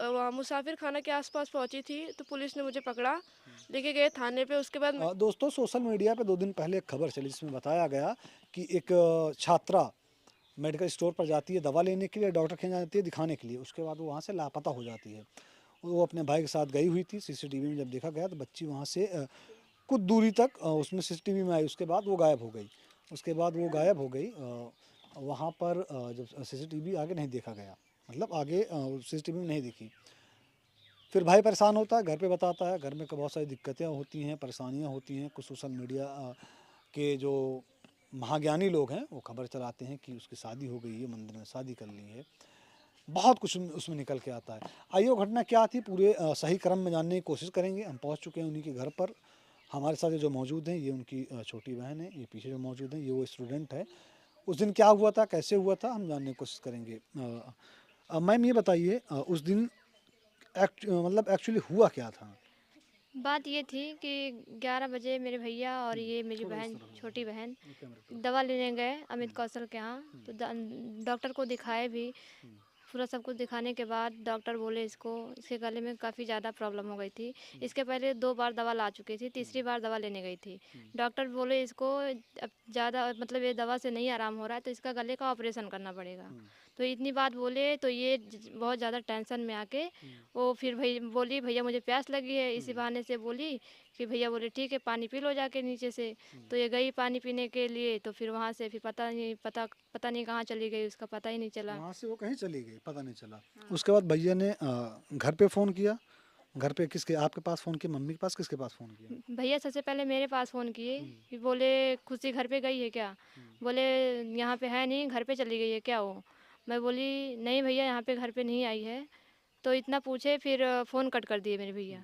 वहाँ मुसाफिर खाना के आसपास पहुंची थी तो पुलिस ने मुझे पकड़ा, लेके गए थाने पे। उसके बाद दोस्तों, सोशल मीडिया पे 2 दिन पहले एक खबर चली जिसमें बताया गया कि एक छात्रा मेडिकल स्टोर पर जाती है दवा लेने के लिए, डॉक्टर के यहाँ जाती है दिखाने के लिए, उसके बाद वो वहाँ से लापता हो जाती है। वो अपने भाई के साथ गई हुई थी। सीसीटीवी में जब देखा गया तो बच्ची वहाँ से कुछ दूरी तक उसमें सीसीटीवी में आई, उसके बाद वो गायब हो गई। उसके बाद वो गायब हो गई। वहाँ पर जब सीसीटीवी आगे नहीं देखा गया, मतलब आगे सीसीटीवी में नहीं दिखी, फिर भाई परेशान होता है, घर पे बताता है। घर में बहुत सारी दिक्कतें होती हैं, परेशानियाँ होती हैं। कुछ सोशल मीडिया के जो महाज्ञानी लोग हैं वो खबर चलाते हैं कि उसकी शादी हो गई है, मंदिर में शादी कर ली है। बहुत कुछ उसमें निकल के आता है। आइए वो घटना क्या थी पूरे सही क्रम में जानने की कोशिश करेंगे। हम पहुंच चुके हैं उन्हीं के घर पर। हमारे साथ ये जो मौजूद हैं ये उनकी छोटी बहन है, ये पीछे जो मौजूद हैं ये वो स्टूडेंट है। उस दिन क्या हुआ था, कैसे हुआ था, हम जानने की कोशिश करेंगे। मैम ये बताइए, उस दिन मतलब एक्चुअली हुआ क्या था? बात ये थी कि 11 बजे मेरे भैया और ये मेरी थोड़ा इस बहन, तरफ हो छोटी बहन, जाए कैमरे की तरफ। दवा लेने गए अमित कौशल के यहाँ। तो डॉक्टर को दिखाए भी, पूरा सब कुछ दिखाने के बाद डॉक्टर बोले इसको, इसके गले में काफ़ी ज़्यादा प्रॉब्लम हो गई थी। इसके पहले 2 बार दवा ला चुकी थी, तीसरी बार दवा लेने गई थी। डॉक्टर बोले इसको अब ज़्यादा मतलब ये दवा से नहीं आराम हो रहा है तो इसका गले का ऑपरेशन करना पड़ेगा। तो इतनी बात बोले तो ये बहुत ज़्यादा टेंशन में आके वो फिर भई बोली भैया मुझे प्यास लगी है, इसी बहाने से बोली कि भैया बोले ठीक है पानी पी लो जाके नीचे से। तो ये गई पानी पीने के लिए, तो फिर वहाँ से फिर पता नहीं कहाँ चली गई, उसका पता ही नहीं चला। वहाँ से वो कहीं चली गई, पता नहीं चला। उसके बाद भैया ने घर पे फ़ोन किया। घर पे किसके, आपके पास फ़ोन किया, मम्मी के पास, किसके पास फ़ोन किया? भैया सबसे पहले मेरे पास फ़ोन किए कि बोले खुशी घर पे गई है क्या? बोले यहाँ पे है नहीं, घर पे चली गई है क्या वो? मैं बोली नहीं भैया यहाँ पे घर पे नहीं आई है। तो इतना पूछे फिर फ़ोन कट कर दिए मेरे भैया।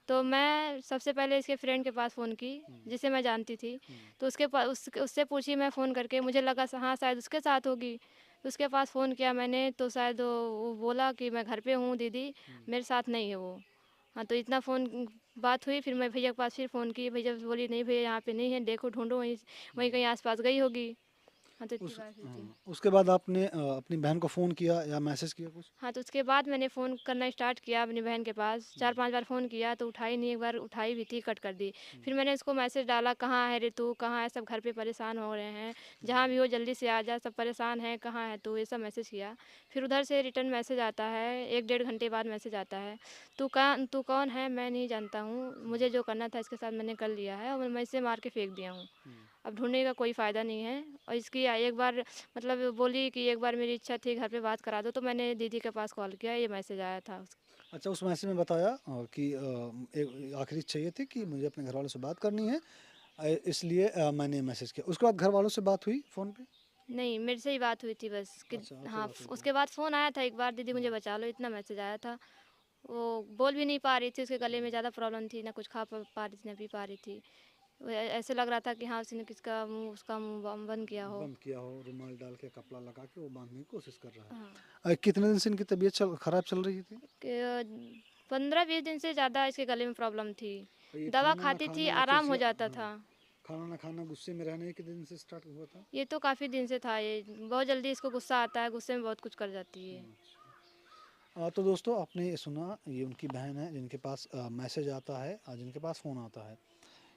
तो मैं सबसे पहले इसके फ्रेंड के पास फ़ोन की, जिसे मैं जानती थी। तो उससे पूछी मैं फ़ोन करके, मुझे लगा हाँ शायद उसके साथ होगी। तो उसके पास फ़ोन किया मैंने तो शायद वो बोला कि मैं घर पे हूँ दीदी, मेरे साथ नहीं है वो। हाँ, तो इतना फ़ोन बात हुई, फिर मैं भैया के पास फिर फ़ोन की, भैया बोली नहीं भैया यहाँ पे नहीं है, देखो ढूँढो वहीं वहीं कहीं आस-पास गई होगी। हाँ, तो इतनी बात हुई थी। उसके बाद आपने अपनी बहन को फ़ोन किया या मैसेज किया कुछ? हाँ, तो उसके बाद मैंने फ़ोन करना स्टार्ट किया अपनी बहन के पास, 4-5 बार फ़ोन किया तो उठाई नहीं, एक बार उठाई भी थी, कट कर दी। फिर मैंने उसको मैसेज डाला, कहाँ है रे तू? कहाँ है? सब घर पे परेशान हो रहे हैं, जहाँ भी हो जल्दी से आ जा, सब परेशान हैं, कहाँ है तू? ये सब मैसेज किया। फिर उधर से रिटर्न मैसेज आता है, 1 डेढ़ घंटे बाद मैसेज आता है, तू कौन है? मैं नहीं जानता हूँ, मुझे जो करना था इसके साथ मैंने कर लिया है और मैं इसे मार के फेंक दिया हूँ। अब ढूँढने का कोई फ़ायदा नहीं है। और इसकी एक बार मतलब बोली कि एक बार मेरी इच्छा थी घर पे बात करा दो, तो मैंने दीदी के पास कॉल किया, ये मैसेज आया था अच्छा, उस मैसेज में बताया कि एक आखिरी इच्छा ये थी कि मुझे अपने घर वालों से बात करनी है, इसलिए मैंने मैसेज किया। उसके बाद घर वालों से बात हुई फ़ोन पे? नहीं, मेरे से ही बात हुई थी बस कि अच्छा, आपसे हाँ, बात हुई थी। उसके बाद फ़ोन आया था एक बार, दीदी मुझे बचा लो, इतना मैसेज आया था। वो बोल भी नहीं पा रही थी, उसके गले में ज़्यादा प्रॉब्लम थी, ना कुछ खा पा रही थी, ना पी पा रही थी। वो ऐसे लग रहा था कि हाँ, उसने किसका मुँह उसका मुँह बंद किया हो। बंद किया हो, रुमाल डाल के कपड़ा लगा के वो बांधने की कोशिश कर रहा है। हाँ, कितने दिन से इनकी तबीयत खराब चल रही थी? कि 15-20 दिन से ज़्यादा इसके गले में प्रॉब्लम थी। और ये दवा खाना ना खाती थी, खाना या फिर आराम हो जाता हाँ, था। खाना ना खाना, गुस्से में रहने के दिन से स्टार्ट हुआ था? ये तो काफ़ी दिन से था ये, बहुत जल्दी इसको गुस्सा आता है, गुस्से में बहुत कुछ कर जाती है। तो दोस्तों, आपने सुना, ये उनकी बहन है जिनके पास मैसेज आता है, जिनके पास फ़ोन आता है।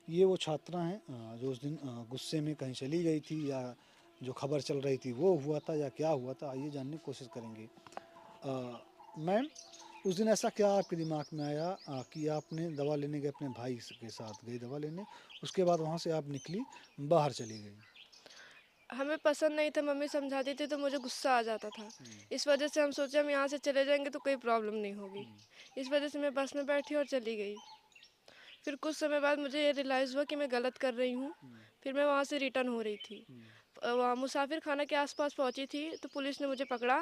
ये वो छात्रा हैं जो उस दिन गुस्से में कहीं चली गई थी, या जो खबर चल रही थी वो हुआ था, या क्या हुआ था, आइए जानने की कोशिश करेंगे। मैम, उस दिन ऐसा क्या आपके दिमाग में आया कि आपने दवा लेने गए, अपने भाई के साथ गई दवा लेने, उसके बाद वहाँ से आप निकली, बाहर चली गई? हमें पसंद नहीं था, मम्मी समझाती थी तो मुझे गुस्सा आ जाता था। इस वजह से हम सोचे हम यहाँ से चले जाएंगे तो कोई प्रॉब्लम नहीं होगी। इस वजह से मैं बस में बैठी और चली गई। फिर कुछ समय बाद मुझे ये रियलाइज़ हुआ कि मैं गलत कर रही हूँ। फिर मैं वहाँ से रिटर्न हो रही थी। वहाँ मुसाफिर खाना के आसपास पहुँची थी तो पुलिस ने मुझे पकड़ा,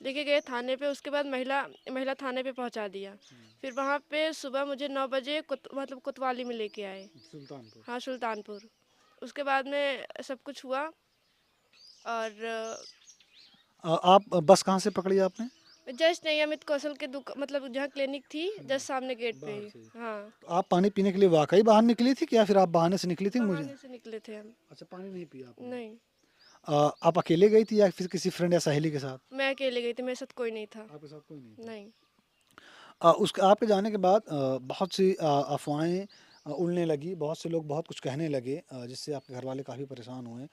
लेके गए थाने पे। उसके बाद महिला महिला थाने पे पहुँचा दिया। फिर वहाँ पे सुबह मुझे 9 बजे मतलब कोतवाली में लेके आए। सुल्तानपुर। हाँ, सुल्तानपुर। उसके बाद में सब कुछ हुआ और आप बस कहाँ से पकड़ी आपने? जस्ट नहीं, अमित कौशल के मतलब जहाँ क्लिनिक थी जस्ट सामने गेट पे बाहर ही। से ही। हाँ, तो आप पानी पीने के लिए वाकई बाहर निकली थी, या फिर आप बहाने से निकली थी मुझे? बहाने से निकले थे हम। अच्छा, पानी नहीं पिया आपने। नहीं, आप अकेले गई थी या फिर किसी फ्रेंड या सहेली के साथ? मैं अकेले गई थी, मेरे साथ कोई नहीं था। आपके साथ कोई नहीं था। नहीं। उसके आपके जाने के बाद बहुत सी अफ़वाहें उड़ने लगी, बहुत से लोग बहुत कुछ कहने लगे, जिससे आपके घर वाले काफ़ी परेशान हुए।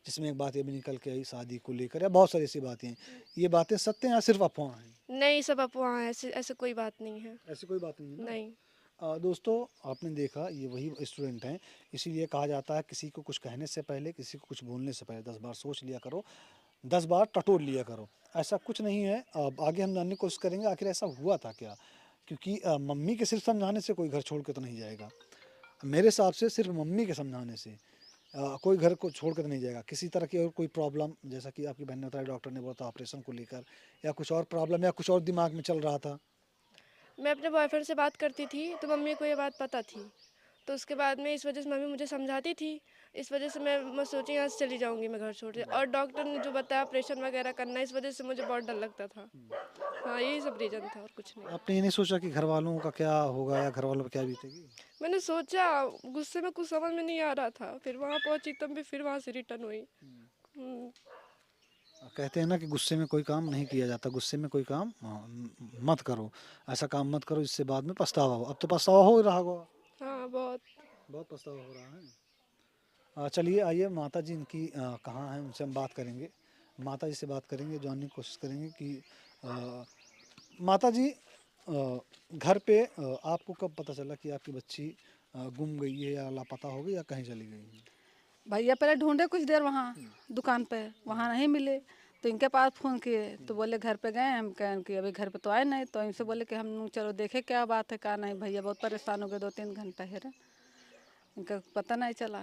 जिसमें एक बात ये भी निकल के आई शादी को लेकर, या बहुत सारी ऐसी बातें हैं। ये बातें सत्य हैं या सिर्फ अफ़वाह हैं? नहीं, सब अफ़वाह हैं, ऐसे ऐसे कोई बात नहीं है। ऐसी कोई बात नहीं है ना? नहीं। दोस्तों, आपने देखा ये वही स्टूडेंट हैं, इसीलिए कहा जाता है किसी को कुछ कहने से पहले, किसी को कुछ बोलने से पहले 10 बार सोच लिया करो, 10 बार टटोल लिया करो। ऐसा कुछ नहीं है। अब आगे हम जानने की कोशिश करेंगे आखिर ऐसा हुआ था क्या? क्योंकि मम्मी के सिर्फ समझाने से कोई घर छोड़ के तो नहीं जाएगा। मेरे हिसाब से सिर्फ मम्मी के समझाने से कोई घर को छोड़ कर नहीं जाएगा। किसी तरह की और कोई प्रॉब्लम, जैसा कि आपकी बहन ने बताया, डॉक्टर ने बोला था ऑपरेशन को लेकर, या कुछ और प्रॉब्लम, या कुछ और दिमाग में चल रहा था? मैं अपने बॉयफ्रेंड से बात करती थी, तो मम्मी को ये बात पता थी। तो उसके बाद में इस वजह से मम्मी मुझे समझाती थी। इस वजह से मैं सोची यहाँ से चली जाऊँगी मैं घर छोड़ के, और डॉक्टर ने जो बताया ऑपरेशन वगैरह करना, इस वजह से मुझे बहुत डर लगता था। हाँ, यही सब रीज़न था और कुछ नहीं। आपने ये नहीं सोचा कि घर वालों का क्या होगा या घर वालों पर क्या बीतेगी? मैंने सोचा, गुस्से में कुछ समझ में नहीं आ रहा था। फिर वहाँ पहुँची तब भी फिर वहाँ से रिटर्न हुई। हुँ। कहते हैं ना कि गुस्से में कोई काम नहीं किया जाता, गुस्से में कोई काम मत करो, ऐसा काम मत करो जिससे बाद में पछतावा हो। अब तो पछतावा हो ही रहा होगा, हाँ, बहुत। बहुत पछतावा हो रहा है। चलिए आइए, माता जी इनकी कहाँ हैं, उनसे हम बात करेंगे। माता जी से बात करेंगे, जानने की कोशिश करेंगे कि माता जी, घर पे आपको कब पता चला कि आपकी बच्ची गुम गई है या लापता हो गई या कहीं चली गई है? भैया पहले ढूंढे कुछ देर वहाँ दुकान पे, वहाँ नहीं मिले, तो इनके पास फ़ोन किए तो बोले घर पे गए। हम कहें कि अभी घर पे तो आए नहीं, तो इनसे बोले कि हम चलो देखे क्या बात है क्या नहीं। भैया बहुत परेशान हो गए, 2-3 घंटा है इनका पता नहीं चला।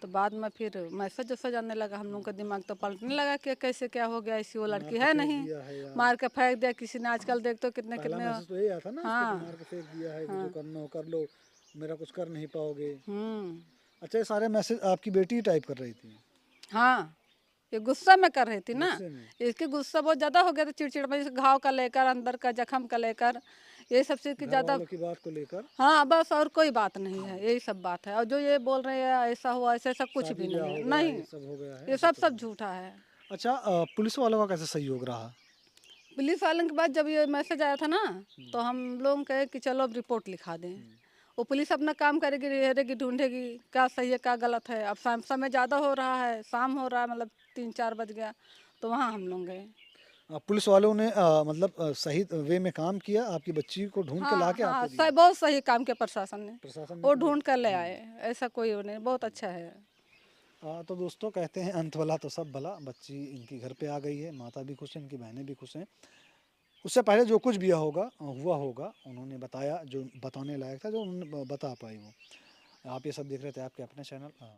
तो बाद में फिर मैसेज वैसेज आने लगा, हम लोग का दिमाग तो पलटने लगा कि कैसे क्या हो गया, ऐसी वो मार लड़की के है फेंक नहीं, दिया है या मार के फेंक दिया किसी ने। आजकल देख तो कितने पहला कितने। मैसेज तो यही आता ना उसका कि हाँ मार के फेंक दिया है, कि जो हाँ। करना हो कर लो, मेरा कुछ कर नहीं पाओगे। हम्म। अच्छा, ये सारे मैसेज आपकी बेटी ही टाइप कर रही थी? हाँ, ये गुस्सा में कर रही थी ना। गुस्से में? इसकी गुस्सा बहुत ज़्यादा हो गया था, चिड़चिड़ में, इस घाव का लेकर, अंदर का जख्म का लेकर, ये सब चीज़ की घर ज़्यादा। वालों की बात को लेकर? हाँ, बस और कोई बात नहीं है, यही सब बात है। और जो ये बोल रहे हैं ऐसा हुआ ऐसा, ऐसा कुछ शादी भी ब्याह नहीं हो है, गया, नहीं। ये सब हो गया है, ये ऐसा सब कुछ सब नहीं? झूठा है। अच्छा, पुलिस वालों का कैसे सहयोग रहा? पुलिस वालों के बाद जब ये मैसेज आया था ना, तो हम लोग कहे कि चलो अब रिपोर्ट लिखा दें। वो पुलिस अपना काम करेगी, रहेगी, ढूंढेगी क्या सही है क्या गलत है। अब शाम समय ज़्यादा हो रहा है, शाम हो रहा है, मतलब 3-4 बज गया, तो वहाँ हम लोग गए। पुलिस वालों ने मतलब सही वे में काम किया, आपकी बच्ची को ढूंढ के ला हाँ के हाँ, आपको दिया? बहुत सही काम किया प्रशासन ने। प्रशासन ने वो काम ढूंढ कर ले किया। आए, ऐसा कोई वो नहीं, बहुत अच्छा है। तो दोस्तों, कहते हैं अंत भला तो सब भला, बच्ची इनकी घर पे आ गई है, माता भी खुश है, इनकी बहनें भी खुश हैं। उससे पहले जो कुछ भी हुआ होगा, उन्होंने बताया जो बताने लायक था, जो उन्होंने बता पाई वो। आप ये सब देख रहे थे आपके अपने चैनल